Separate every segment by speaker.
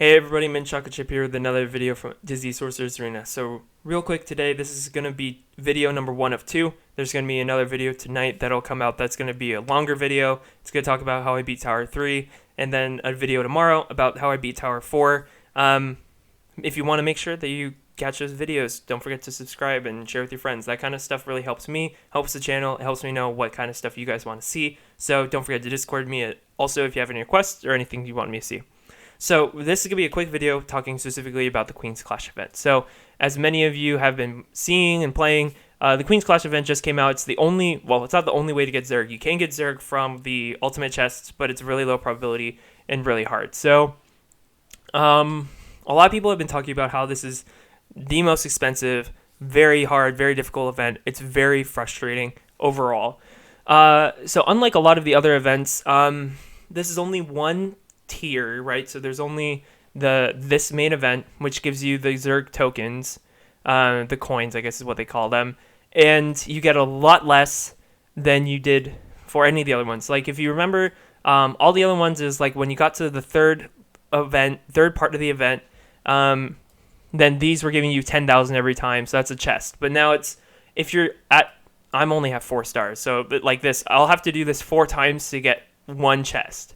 Speaker 1: Hey everybody, Mint Chocolate Chip here with another video from Disney Sorcerer's Arena. So real quick today, this is going to be video number 1 of 2. There's going to be another video tonight that'll come out that's going to be a longer video. It's going to talk about how I beat Tower 3, and then a video tomorrow about how I beat Tower 4. If you want to make sure that you catch those videos, don't forget to subscribe and share with your friends. That kind of stuff really helps me, helps the channel, it helps me know what kind of stuff you guys want to see. So don't forget to Discord me also if you have any requests or anything you want me to see. So this is going to be a quick video talking specifically about the Queen's Clash event. So as many of you have been seeing and playing, the Queen's Clash event just came out. It's the only, well, it's not the only way to get Zurg. You can get Zurg from the ultimate chests, but it's really low probability and really hard. So a lot of people have been talking about how this is the most expensive, very hard, very difficult event. It's very frustrating overall. So unlike a lot of the other events, this is only one tier, right? So there's only this main event, which gives you the Zurg tokens, the coins, I guess is what they call them, and you get a lot less than you did for any of the other ones. Like if you remember, all the other ones is like when you got to the third part of the event, then these were giving you 10,000 every time, so that's a chest. But now it's, if you're at, I'm only have 4 stars, so but like this, I'll have to do this 4 times to get 1 chest.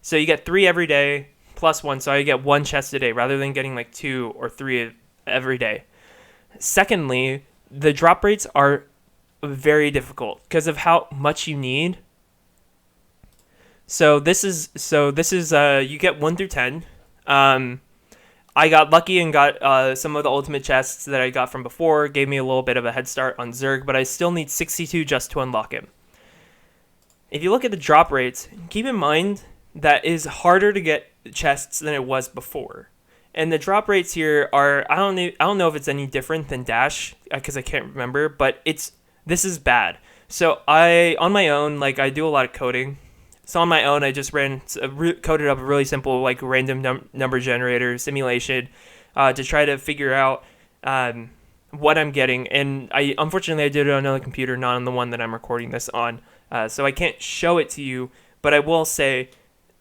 Speaker 1: So you get 3 every day, plus 1, so I get 1 chest a day, rather than getting like 2 or 3 every day. Secondly, the drop rates are very difficult, because of how much you need. So this is you get 1 through 10. I got lucky and got some of the ultimate chests that I got from before, gave me a little bit of a head start on Zurg, but I still need 62 just to unlock him. If you look at the drop rates, keep in mind that is harder to get chests than it was before. And the drop rates here are, I don't know if it's any different than Dash, because I can't remember, but this is bad. So on my own, like I do a lot of coding. So on my own, I just coded up a really simple like random number generator simulation to try to figure out what I'm getting. And unfortunately I did it on another computer, not on the one that I'm recording this on. So I can't show it to you, but I will say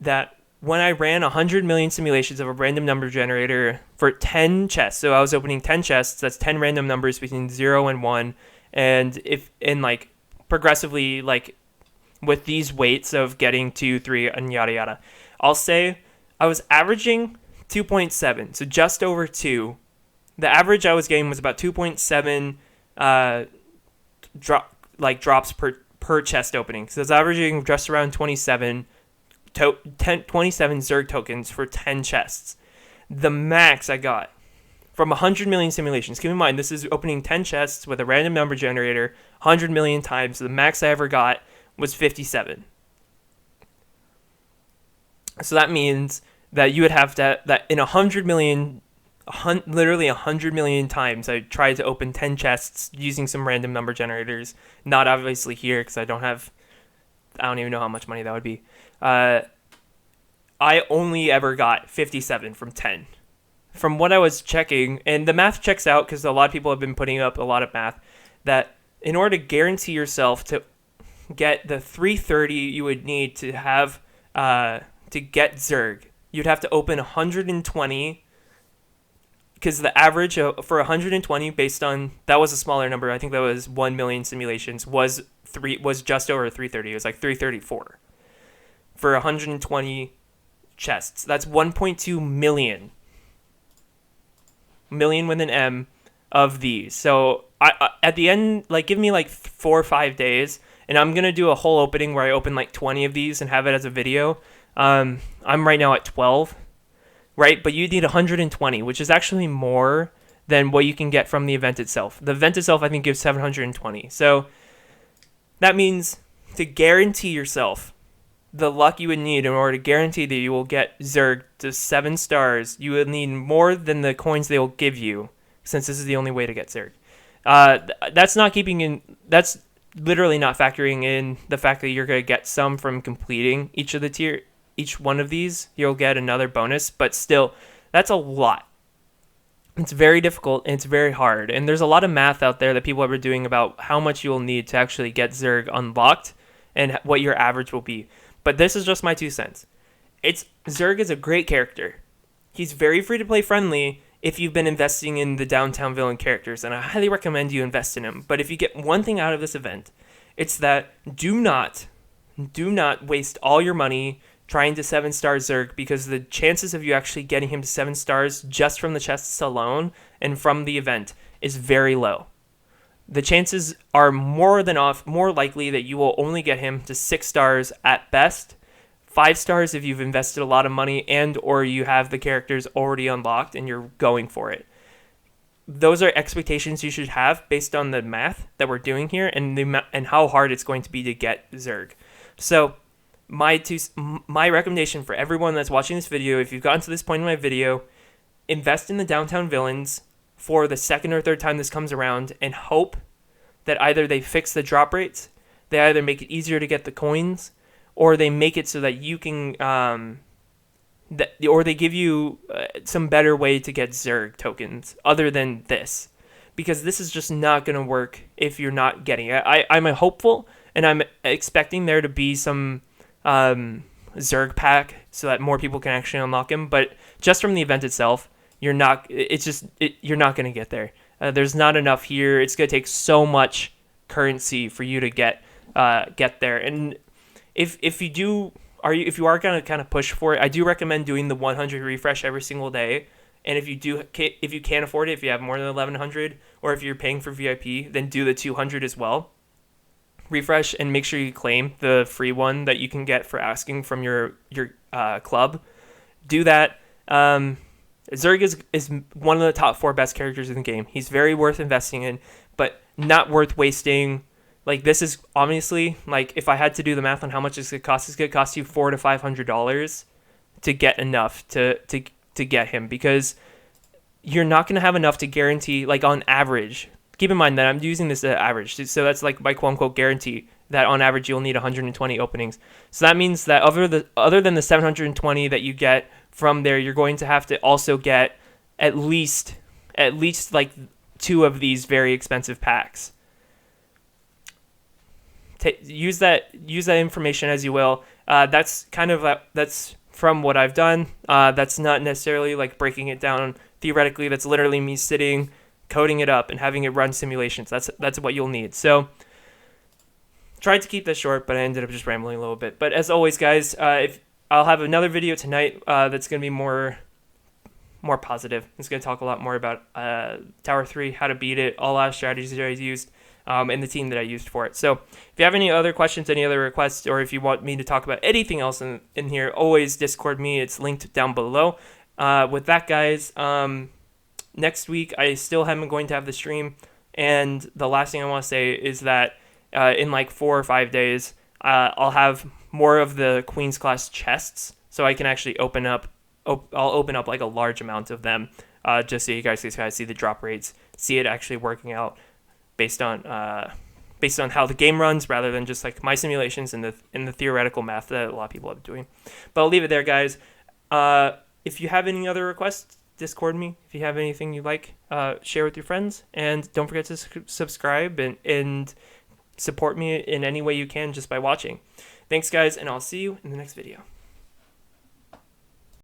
Speaker 1: that when I ran 100 million simulations of a random number generator for 10 chests, so I was opening 10 chests, that's 10 random numbers between 0 and 1, and like progressively, like with these weights of getting 2, 3, and yada yada, I'll say I was averaging 2.7, so just over 2. The average I was getting was about 2.7 drops per chest opening, so I was averaging just around 27 Zurg tokens for 10 chests. The max I got from 100 million simulations, keep in mind this is opening 10 chests with a random number generator 100 million times, the max I ever got was 57. So that means that you would have to, that in 100 million, literally 100 million times I tried to open 10 chests using some random number generators, not obviously here because I don't even know how much money that would be. I only ever got 57 from 10. From what I was checking, and the math checks out because a lot of people have been putting up a lot of math, that in order to guarantee yourself to get the 330 you would need to have to get Zurg, you'd have to open 120, because the average for 120, based on, that was a smaller number, I think that was 1 million simulations, was just over 330. It was like 334 for 120 chests. That's 1.2 million with an M of these. So I at the end, like, give me like 4 or 5 days, and I'm gonna do a whole opening where I open like 20 of these and have it as a video. I'm right now at 12, right? But you need 120, which is actually more than what you can get from the event itself. The event itself, I think, gives 720. So that means to guarantee yourself the luck you would need in order to guarantee that you will get Zurg to 7 stars, you would need more than the coins they will give you, since this is the only way to get Zurg. That's literally not factoring in the fact that you're going to get some from completing each one of these. You'll get another bonus, but still, that's a lot. It's very difficult and it's very hard. And there's a lot of math out there that people have been doing about how much you'll need to actually get Zurg unlocked and what your average will be. But this is just my 2 cents. Zurg is a great character. He's very free-to-play friendly if you've been investing in the downtown villain characters, and I highly recommend you invest in him. But if you get one thing out of this event, it's that do not waste all your money trying to 7-star Zurg, because the chances of you actually getting him to 7 stars just from the chests alone and from the event is very low. The chances are more likely that you will only get him to 6 stars at best, 5 stars if you've invested a lot of money and or you have the characters already unlocked and you're going for it. Those are expectations you should have based on the math that we're doing here and how hard it's going to be to get Zurg. So my recommendation for everyone that's watching this video, if you've gotten to this point in my video, invest in the downtown villains for the second or third time this comes around and hope that either they fix the drop rates, they either make it easier to get the coins, or they make it so that you can, or they give you some better way to get Zurg tokens other than this, because this is just not going to work if you're not getting it. I'm a hopeful, and I'm expecting there to be some Zurg pack so that more people can actually unlock him, but just from the event itself, you're not going to get there. There's not enough here. It's going to take so much currency for you to get there. And if you are going to kind of push for it, I do recommend doing the 100 refresh every single day. And if you can't afford it, if you have more than 1100, or if you're paying for VIP, then do the 200 as well. Refresh and make sure you claim the free one that you can get for asking from your club. Do that. Zurg is one of the top 4 best characters in the game. He's very worth investing in, but not worth wasting. Like, this is obviously, like, if I had to do the math on how much it's going to cost you $400 to $500 to get enough to get him, because you're not going to have enough to guarantee, like, on average. Keep in mind that I'm using this as average, so that's like my quote-unquote guarantee that on average you'll need 120 openings. So that means that other than the 720 that you get from there, you're going to have to also get at least like 2 of these very expensive packs. Use that information as you will. That's from what I've done. That's not necessarily like breaking it down theoretically. That's literally me sitting, coding it up, and having it run simulations. That's what you'll need. So tried to keep this short, but I ended up just rambling a little bit. But as always, guys, if I'll have another video tonight that's going to be more positive. It's going to talk a lot more about Tower 3, how to beat it, all our strategies that I used, and the team that I used for it. So if you have any other questions, any other requests, or if you want me to talk about anything else in here, always Discord me. It's linked down below. With that, guys, next week I still am going to have the stream, and the last thing I want to say is that in like 4 or 5 days, I'll have more of the Queen's Class chests, so I can actually I'll open up like a large amount of them, just so you guys can see the drop rates, see it actually working out based on how the game runs, rather than just like my simulations and the theoretical math that a lot of people have been doing. But I'll leave it there, guys. If you have any other requests, Discord me. If you have anything you like, share with your friends, and don't forget to subscribe and support me in any way you can just by watching. Thanks, guys, and I'll see you in the next video.